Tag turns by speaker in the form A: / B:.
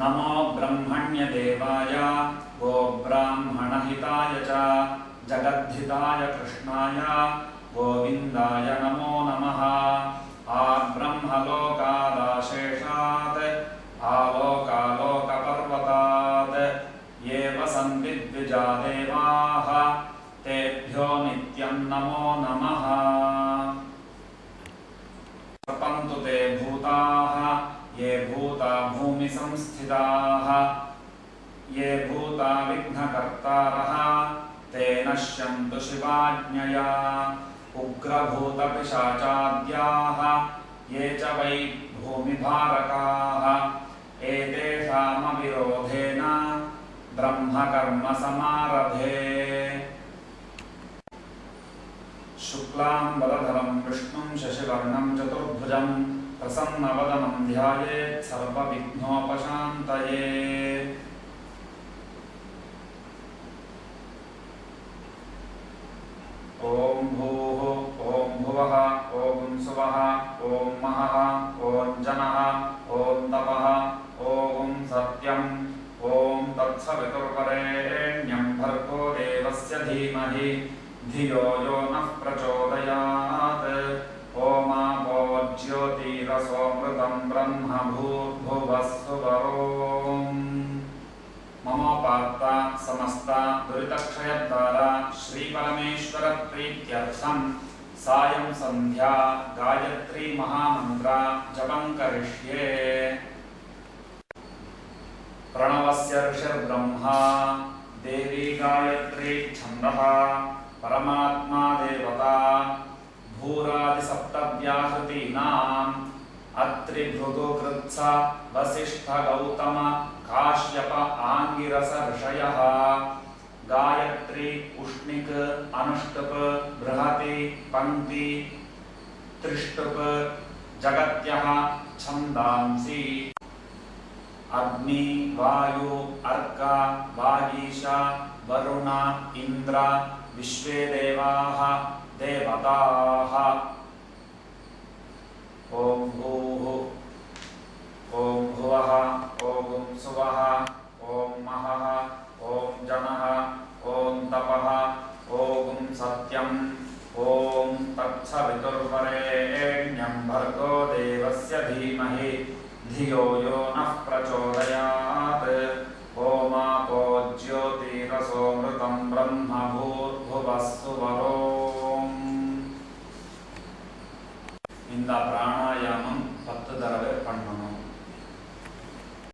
A: नमो ब्रह्मण्यदेवाय गोब्राह्मणहिताय च जगद्धिताय कृष्णाय गोविन्दाय नमो नमः। आब्रह्मलोकादाशेषात् आलोकालोकपर्वतात् ये वसन्ति द्विजा देवाः तेभ्यो नित्यं नमो नमः। सर्पन्तु ते भूताः ये भूता भूमिसंस्थिताः ये भूता विघ्नकर्तारः ते नश्यन्तु शिवाज्ञया। उग्रभूतपिशाचाद्याः ये च वै भूमिभारकाः एतेषामविरोधेन ब्रह्मकर्म समारभे। शुक्लाम्बरधरं विष्णुं शशिवर्णं चतुर्भुजं प्रसन्नवदनं ध्यायेत् सर्वविघ्नोपशान्तये। ॐ भूः ॐ भुवः ॐ सुवः ॐ महः ॐ जनः ॐ तपः ॐ सत्यम् ॐ तत्सवितुर्वरेण्यं भर्गो देवस्य धीमहि धियो यो नः प्रचोदयात्। ओमापो ज्योतिरसोऽमृतं ब्रह्म भूर्भुवः सुवरोम्। ममोपात्ता समस्ता दुरितक्षयद्वारा श्रीपरमेश्वर प्रीत्यर्थं सायं संध्या गायत्री महामन्त्र जपं करिष्ये। प्रणवस्य ऋषिर्ब्रह्मा देवी गायत्री छन्दः परमात्मा देवता भूरादिसप्तव्याहृतीनाम् अत्रिभृगुकृत्स वसिष्ठ गौतम काश्यप आंगिरस ऋषयः गायत्री उष्णिक अनुष्टुप बृहति पंक्ति त्रिष्टुप जगत्यः छन्दांसि अग्नि वायु अर्क वागीश वरुण इंद्र विश्वे देवाः देवताः। ॐ भूः ॐ भुवः ॐ सुवः ॐ महः ॐ जनः ॐ तपः ॐ सत्यम् ॐ तत्सवितुर्वरेण्यं भर्गो देवस्य धीमहि धियो यो नः प्रचोदयात्।